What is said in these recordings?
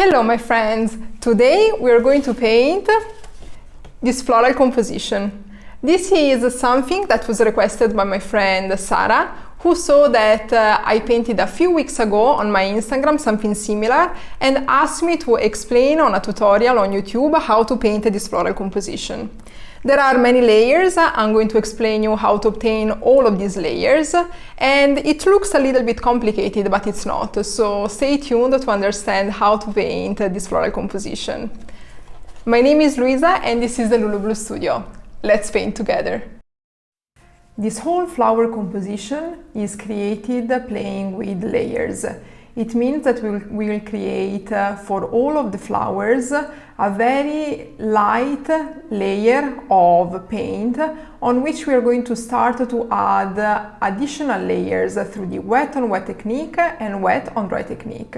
Hello my friends! Today we are going to paint this floral composition. This is something that was requested by my friend Sara, who saw that I painted a few weeks ago on my Instagram something similar and asked me to explain on a tutorial on YouTube how to paint this floral composition. There are many layers. I'm going to explain you how to obtain all of these layers, and it looks a little bit complicated, but it's not. So stay tuned to understand how to paint this floral composition. My name is Luisa and this is the Lulu Blue Studio. Let's paint together. This whole flower composition is created playing with layers. It means that we will create for all of the flowers a very light layer of paint on which we are going to start to add additional layers through the wet on wet technique and wet on dry technique.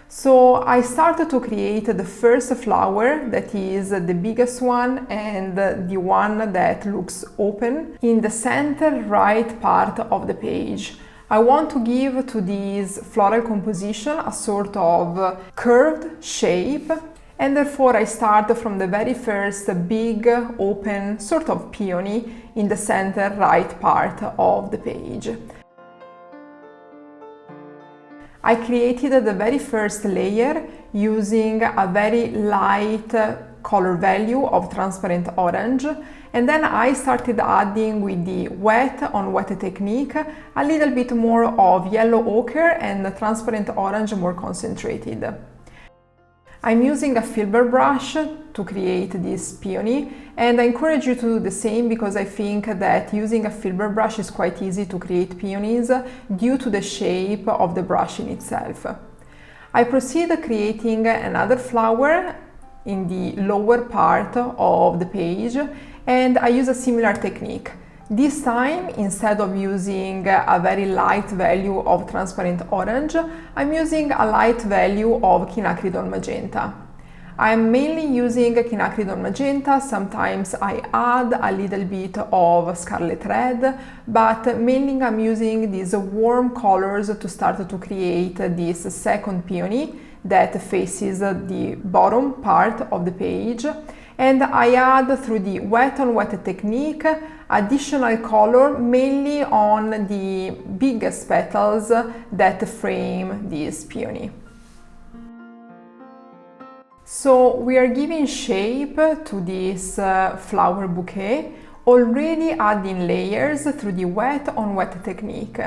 So I started to create the first flower, that is the biggest one and the one that looks open, in the center right part of the page. I want to give to this floral composition a sort of curved shape, and therefore I start from the very first big open sort of peony in the center right part of the page. I created the very first layer using a very light color value of transparent orange, and then I started adding with the wet on wet technique a little bit more of yellow ochre and transparent orange more concentrated. I'm using a filbert brush to create this peony, and I encourage you to do the same because I think that using a filbert brush is quite easy to create peonies due to the shape of the brush in itself. I proceed creating another flower in the lower part of the page, and I use a similar technique. This time, instead of using a very light value of transparent orange, I'm using a light value of Quinacridone Magenta. I'm mainly using Quinacridone Magenta. Sometimes I add a little bit of Scarlet Red, but mainly I'm using these warm colors to start to create this second peony that faces the bottom part of the page. And I add through the wet on wet technique additional color mainly on the biggest petals that frame this peony. So we are giving shape to this flower bouquet, already adding layers through the wet on wet technique.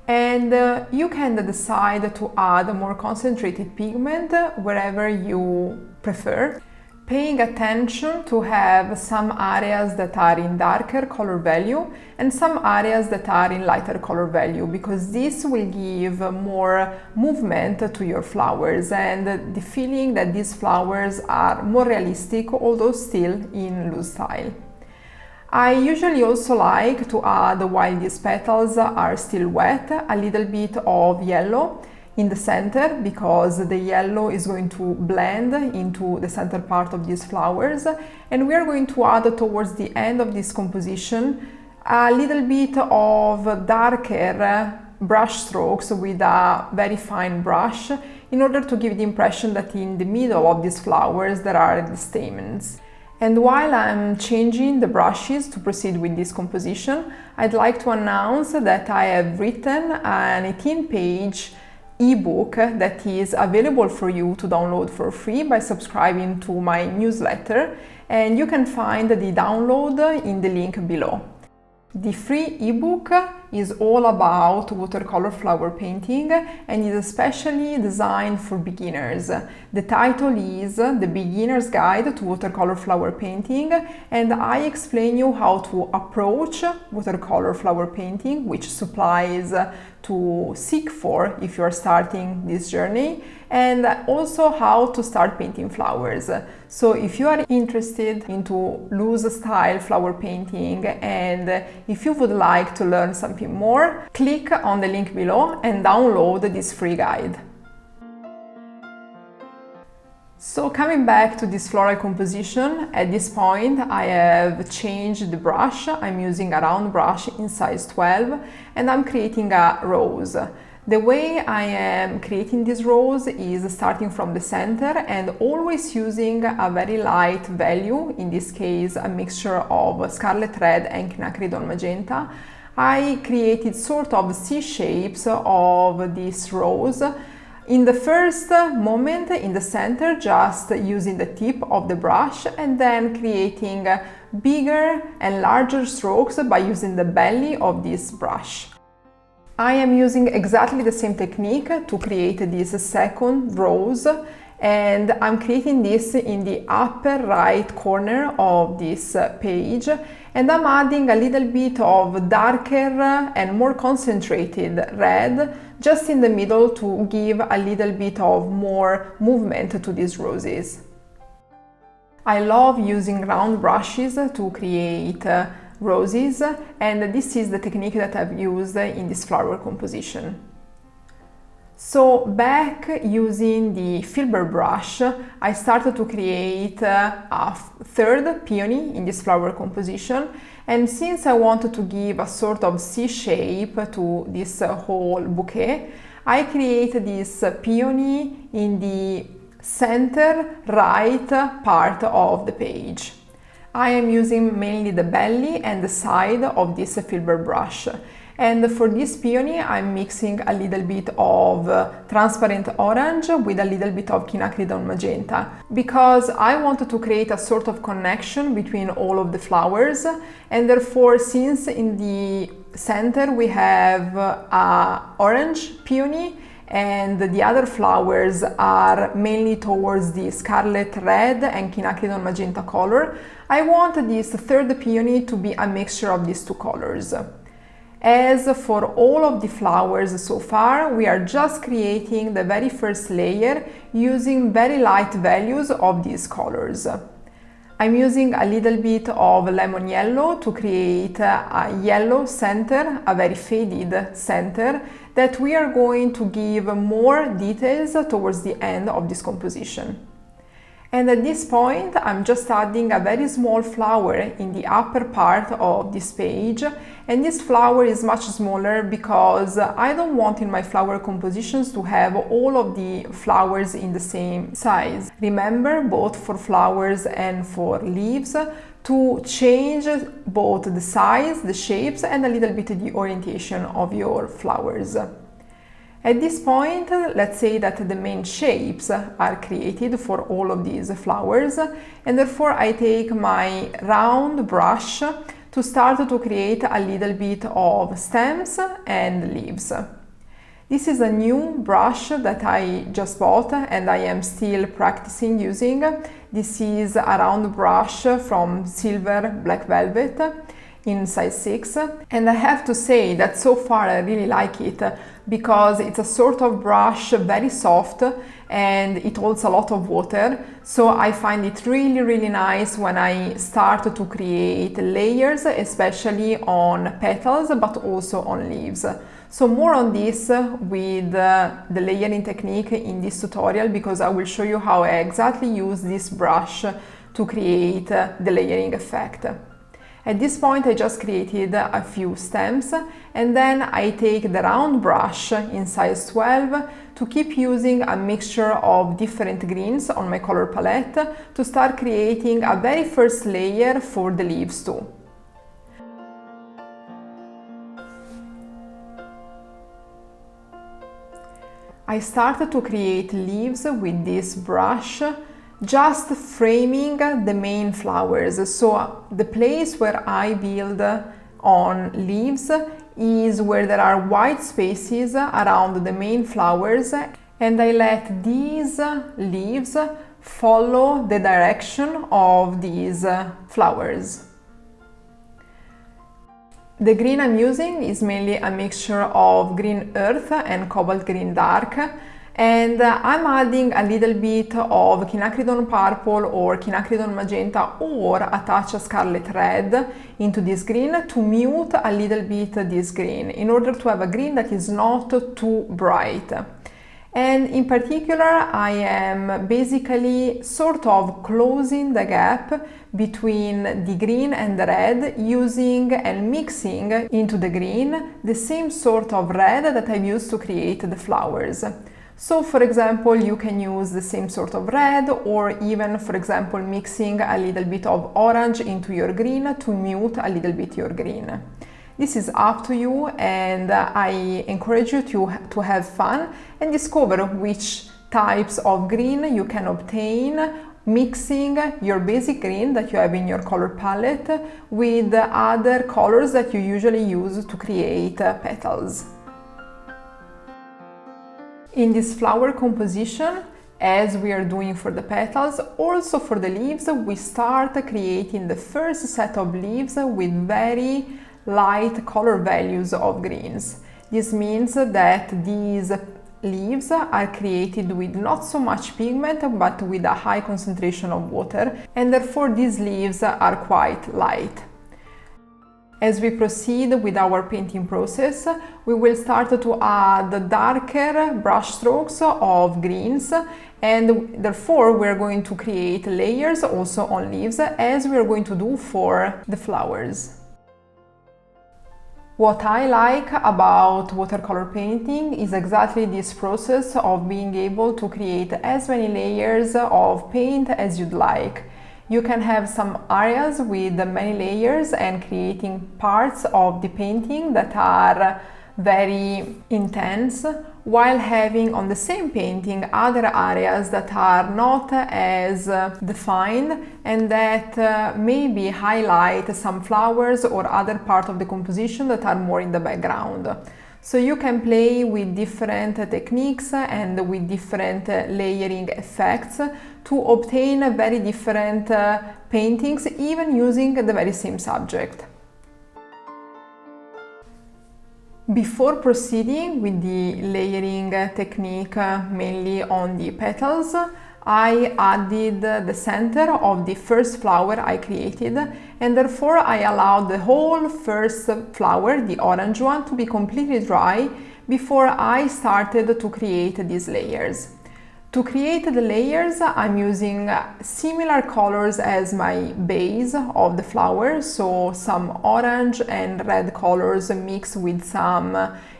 And you can decide to add more concentrated pigment wherever you prefer, paying attention to have some areas that are in darker color value and some areas that are in lighter color value, because this will give more movement to your flowers and the feeling that these flowers are more realistic, although still in loose style. I usually also like to add, while these petals are still wet, a little bit of yellow in the center, because the yellow is going to blend into the center part of these flowers, and we are going to add towards the end of this composition a little bit of darker brush strokes with a very fine brush in order to give the impression that in the middle of these flowers there are the stamens. And while I'm changing the brushes to proceed with this composition, I'd like to announce that I have written an 18-page ebook that is available for you to download for free by subscribing to my newsletter, and you can find the download in the link below. The free ebook is all about watercolor flower painting and is especially designed for beginners. The title is The Beginner's Guide to Watercolor Flower Painting, and I explain you how to approach watercolor flower painting, which supplies to seek for if you are starting this journey, and also how to start painting flowers. So if you are interested into loose style flower painting and if you would like to learn something more, click on the link below and download this free guide. So coming back to this floral composition, at this point I have changed the brush. I'm using a round brush in size 12 and I'm creating a rose. The way I am creating this rose is starting from the center and always using a very light value, in this case a mixture of Scarlet Red and Quinacridone Magenta. I created sort of C shapes of this rose. In the first moment in the center, just using the tip of the brush and then creating bigger and larger strokes by using the belly of this brush. I am using exactly the same technique to create this second rose, and I'm creating this in the upper right corner of this page, and I'm adding a little bit of darker and more concentrated red just in the middle to give a little bit of more movement to these roses. I love using round brushes to create roses, and this is the technique that I've used in this flower composition. So back using the filbert brush, I started to create a third peony in this flower composition, and since I wanted to give a sort of C shape to this whole bouquet, I created this peony in the center right part of the page. I am using mainly the belly and the side of this filbert brush, and for this peony I'm mixing a little bit of transparent orange with a little bit of Quinacridone Magenta, because I wanted to create a sort of connection between all of the flowers, and therefore, since in the center we have a orange peony and the other flowers are mainly towards the Scarlet Red and Quinacridone Magenta color, I want this third peony to be a mixture of these two colors. As for all of the flowers so far, we are just creating the very first layer using very light values of these colors. I'm using a little bit of lemon yellow to create a yellow center, a very faded center, that we are going to give more details towards the end of this composition. And at this point, I'm just adding a very small flower in the upper part of this page, and this flower is much smaller because I don't want in my flower compositions to have all of the flowers in the same size. Remember, both for flowers and for leaves, to change both the size, the shapes, and a little bit the orientation of your flowers. At this point, let's say that the main shapes are created for all of these flowers, and therefore I take my round brush to start to create a little bit of stems and leaves. This is a new brush that I just bought and I am still practicing using. This is a round brush from Silver Black Velvet in size 6, and I have to say that so far I really like it because it's a sort of brush, very soft, and it holds a lot of water, so I find it really nice when I start to create layers, especially on petals but also on leaves. So more on this with the layering technique in this tutorial, because I will show you how I exactly use this brush to create the layering effect. At this point I just created a few stems, and then I take the round brush in size 12 to keep using a mixture of different greens on my color palette to start creating a very first layer for the leaves too. I started to create leaves with this brush, just framing the main flowers. So the place where I build on leaves is where there are white spaces around the main flowers, and I let these leaves follow the direction of these flowers. The green I'm using is mainly a mixture of green earth and cobalt green dark, and I'm adding a little bit of Quinacridone Purple or Quinacridone Magenta or a touch of Scarlet Red into this green to mute a little bit this green in order to have a green that is not too bright. And in particular, I am basically sort of closing the gap between the green and the red, using and mixing into the green the same sort of red that I've used to create the flowers. So for example, you can use the same sort of red, or even, for example, mixing a little bit of orange into your green to mute a little bit your green. This is up to you, and I encourage you to have fun and discover which types of green you can obtain mixing your basic green that you have in your color palette with other colors that you usually use to create petals. In this flower composition, as we are doing for the petals, also for the leaves, we start creating the first set of leaves with very light color values of greens. This means that these leaves are created with not so much pigment but with a high concentration of water, and therefore these leaves are quite light. As we proceed with our painting process, we will start to add darker brush strokes of greens, and therefore we're going to create layers also on leaves, as we are going to do for the flowers. What I like about watercolor painting is exactly this process of being able to create as many layers of paint as you'd like. You can have some areas with many layers and creating parts of the painting that are very intense, while having on the same painting other areas that are not as defined and that maybe highlight some flowers or other part of the composition that are more in the background. So you can play with different techniques and with different layering effects to obtain very different paintings, even using the very same subject. Before proceeding with the layering technique, mainly on the petals, I added the center of the first flower I created, and therefore I allowed the whole first flower, the orange one, to be completely dry before I started to create these layers. To create the layers, I'm using similar colors as my base of the flower, so some orange and red colors mixed with some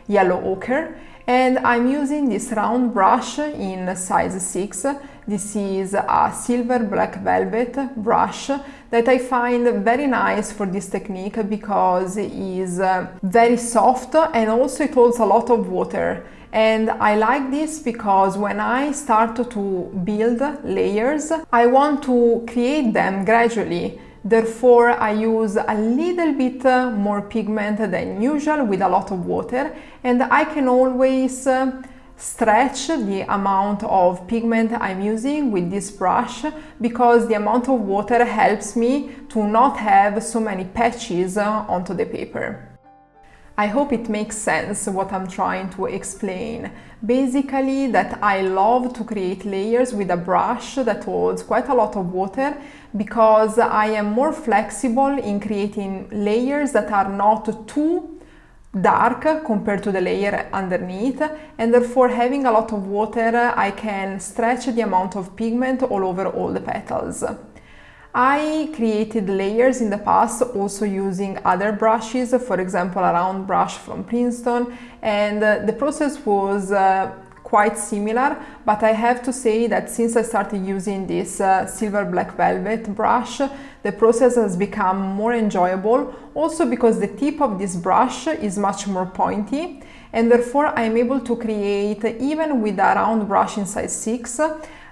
yellow ochre. And I'm using this round brush in size 6. This is a silver black velvet brush that I find very nice for this technique because it is very soft and also it holds a lot of water. And I like this because when I start to build layers, I want to create them gradually. Therefore, I use a little bit more pigment than usual with a lot of water, and I can always stretch the amount of pigment I'm using with this brush because the amount of water helps me to not have so many patches onto the paper. I hope it makes sense what I'm trying to explain. Basically, that I love to create layers with a brush that holds quite a lot of water because I am more flexible in creating layers that are not too dark compared to the layer underneath, and therefore having a lot of water I can stretch the amount of pigment all over all the petals. I created layers in the past also using other brushes, for example a round brush from Princeton, and the process was quite similar, but I have to say that since I started using this silver black velvet brush, the process has become more enjoyable, also because the tip of this brush is much more pointy, and therefore I'm able to create, even with a round brush in size 6,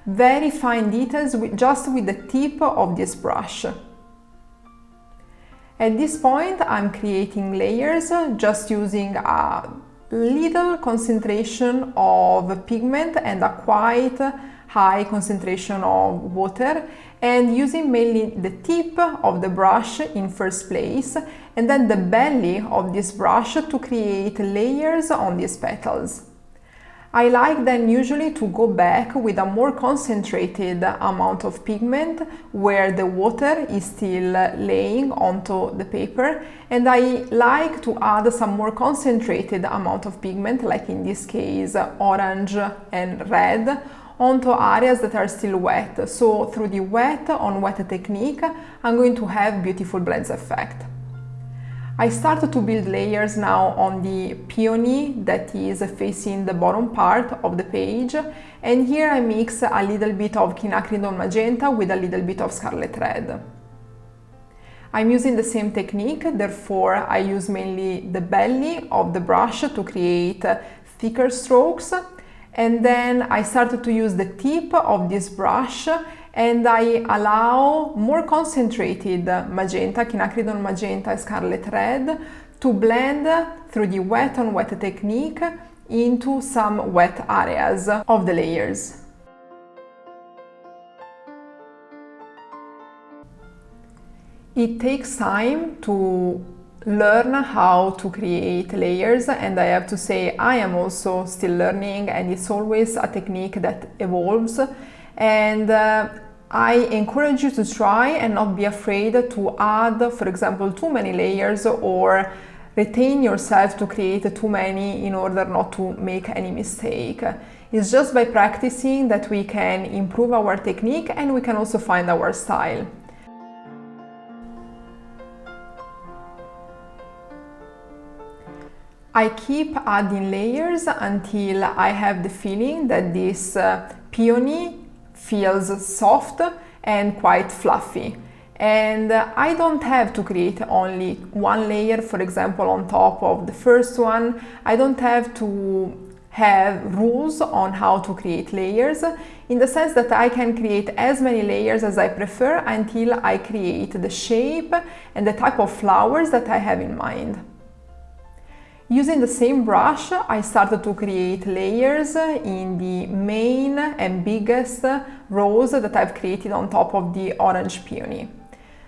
very fine details just with the tip of this brush. At this point I'm creating layers just using a little concentration of pigment and a quite high concentration of water, and using mainly the tip of the brush in first place and then the belly of this brush to create layers on these petals. I like then usually to go back with a more concentrated amount of pigment where the water is still laying onto the paper, and I like to add some more concentrated amount of pigment, like in this case orange and red, onto areas that are still wet. So through the wet on wet technique, I'm going to have beautiful blends effect. I started to build layers now on the peony that is facing the bottom part of the page, and here I mix a little bit of Quinacridone Magenta with a little bit of Scarlet Red. I'm using the same technique, therefore I use mainly the belly of the brush to create thicker strokes, and then I started to use the tip of this brush and I allow more concentrated magenta, Quinacridone Magenta and Scarlet Red, to blend through the wet on wet technique into some wet areas of the layers. It takes time to learn how to create layers, and I have to say I am also still learning, and it's always a technique that evolves, and I encourage you to try and not be afraid to add, for example, too many layers or retain yourself to create too many in order not to make any mistake. It's just by practicing that we can improve our technique and we can also find our style. I keep adding layers until I have the feeling that this peony feels soft and quite fluffy. And I don't have to create only one layer, for example, on top of the first one. I don't have to have rules on how to create layers, in the sense that I can create as many layers as I prefer until I create the shape and the type of flowers that I have in mind. Using the same brush, I started to create layers in the main and biggest rose that I've created on top of the orange peony.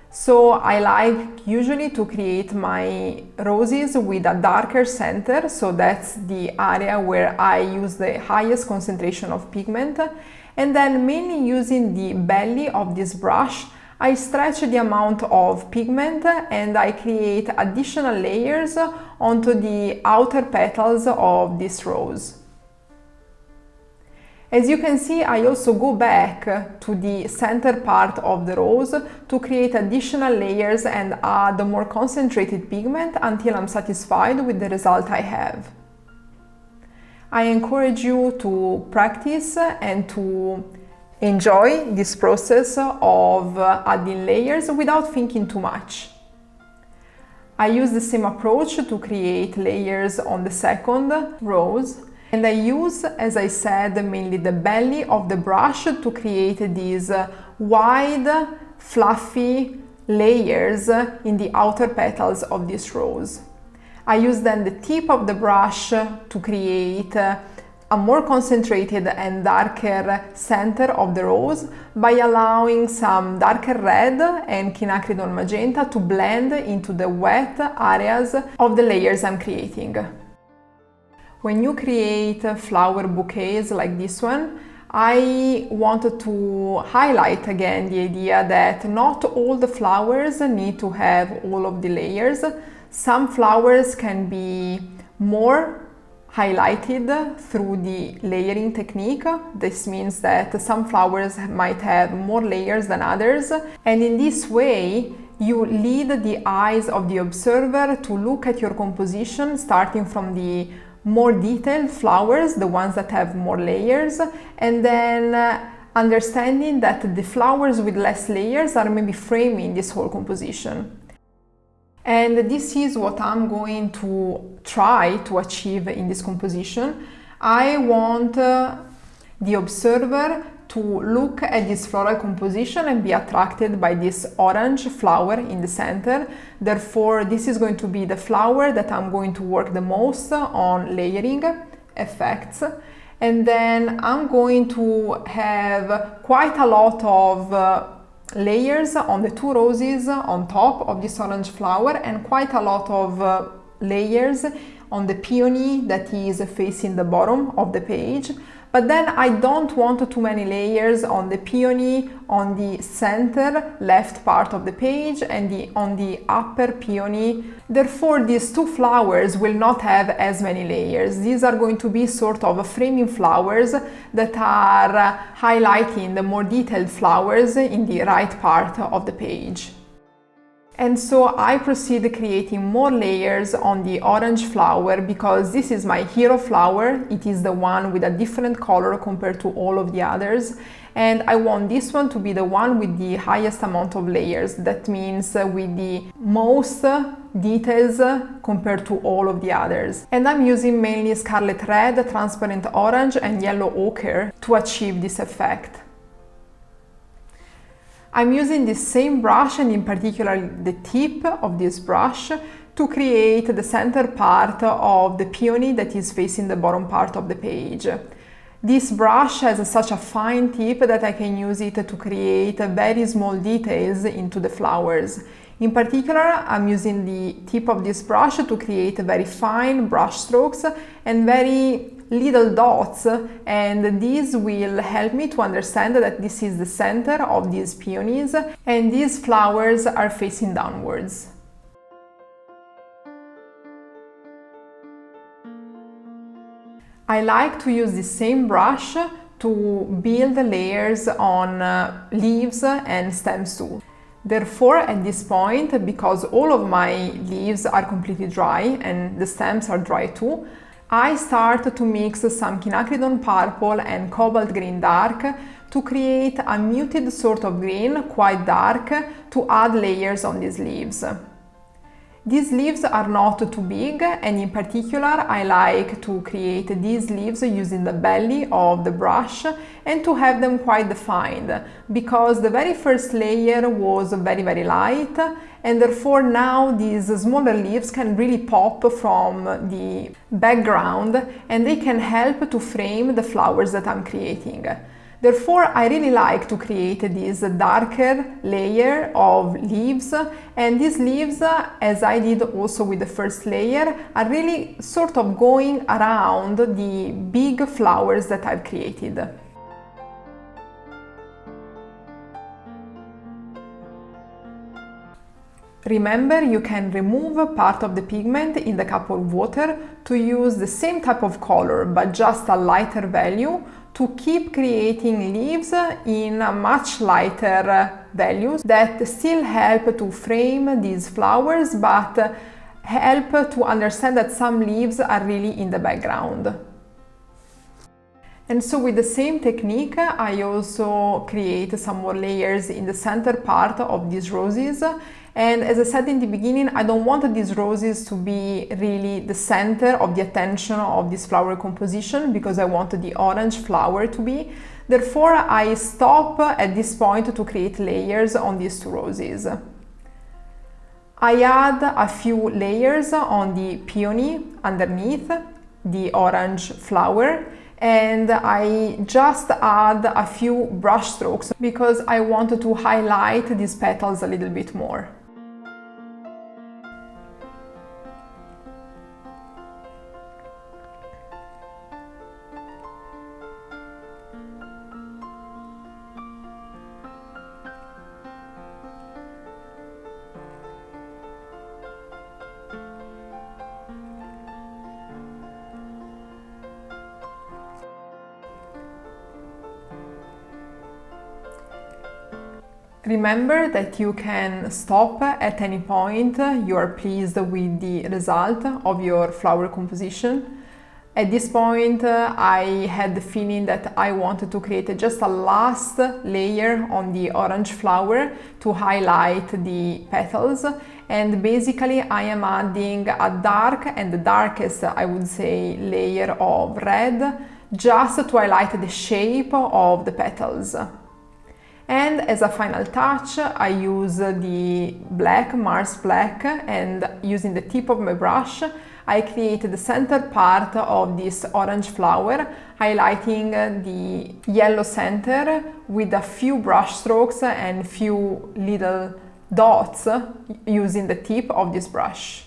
So I like usually to create my roses with a darker center, so that's the area where I use the highest concentration of pigment, and then mainly using the belly of this brush, I stretch the amount of pigment and I create additional layers onto the outer petals of this rose. As you can see, I also go back to the center part of the rose to create additional layers and add more concentrated pigment until I'm satisfied with the result I have. I encourage you to practice and to enjoy this process of adding layers without thinking too much. I use the same approach to create layers on the second rose, and I use, as I said, mainly the belly of the brush to create these wide, fluffy layers in the outer petals of this rose. I use then the tip of the brush to create a more concentrated and darker center of the rose by allowing some darker red and Quinacridone Magenta to blend into the wet areas of the layers I'm creating. When you create flower bouquets like this one, I wanted to highlight again the idea that not all the flowers need to have all of the layers. Some flowers can be more highlighted through the layering technique. This means that some flowers might have more layers than others, and in this way you lead the eyes of the observer to look at your composition starting from the more detailed flowers, the ones that have more layers, and then understanding that the flowers with less layers are maybe framing this whole composition. And this is what I'm going to try to achieve in this composition. I want the observer to look at this floral composition and be attracted by this orange flower in the center. Therefore, this is going to be the flower that I'm going to work the most on layering effects. And then I'm going to have quite a lot of layers on the two roses on top of this orange flower and quite a lot of layers on the peony that is facing the bottom of the page, but then I don't want too many layers on the peony on the center left part of the page and on the upper peony. Therefore, these two flowers will not have as many layers. These are going to be sort of framing flowers that are highlighting the more detailed flowers in the right part of the page. And so I proceed creating more layers on the orange flower because this is my hero flower. It is the one with a different color compared to all of the others. And I want this one to be the one with the highest amount of layers. That means with the most details compared to all of the others. And I'm using mainly Scarlet Red, Transparent Orange and Yellow Ochre to achieve this effect. I'm using the same brush and in particular the tip of this brush to create the center part of the peony that is facing the bottom part of the page. This brush has such a fine tip that I can use it to create very small details into the flowers. In particular, I'm using the tip of this brush to create very fine brush strokes and very little dots, and this will help me to understand that this is the center of these peonies and these flowers are facing downwards. I like to use the same brush to build layers on leaves and stems too. Therefore, at this point, because all of my leaves are completely dry and the stems are dry too, I start to mix some Quinacridone Purple and Cobalt Green Dark to create a muted sort of green, quite dark, to add layers on these leaves. These leaves are not too big, and in particular I like to create these leaves using the belly of the brush and to have them quite defined, because the very first layer was very light, and therefore now these smaller leaves can really pop from the background and they can help to frame the flowers that I'm creating. Therefore, I really like to create this darker layer of leaves, and these leaves, as I did also with the first layer, are really sort of going around the big flowers that I've created. Remember, you can remove part of the pigment in the cup of water to use the same type of color, but just a lighter value, to keep creating leaves in a much lighter values that still help to frame these flowers, but help to understand that some leaves are really in the background. And so with the same technique, I also create some more layers in the center part of these roses. And as I said in the beginning, I don't want these roses to be really the center of the attention of this flower composition, because I want the orange flower to be. Therefore, I stop at this point to create layers on these two roses. I add a few layers on the peony underneath the orange flower, and I just add a few brush strokes because I wanted to highlight these petals a little bit more. Remember that you can stop at any point you are pleased with the result of your flower composition. At this point, I had the feeling that I wanted to create just a last layer on the orange flower to highlight the petals, and basically I am adding a dark and the darkest, I would say, layer of red just to highlight the shape of the petals. And as a final touch, I use the black, Mars Black, and using the tip of my brush, I create the center part of this orange flower, highlighting the yellow center with a few brush strokes and few little dots using the tip of this brush.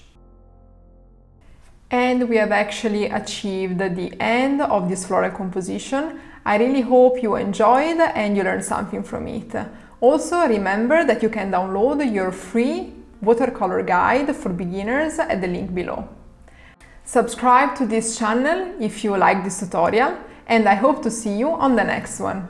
And we have actually achieved the end of this floral composition. I really hope you enjoyed and you learned something from it. Also, remember that you can download your free watercolor guide for beginners at the link below. Subscribe to this channel if you like this tutorial, and I hope to see you on the next one.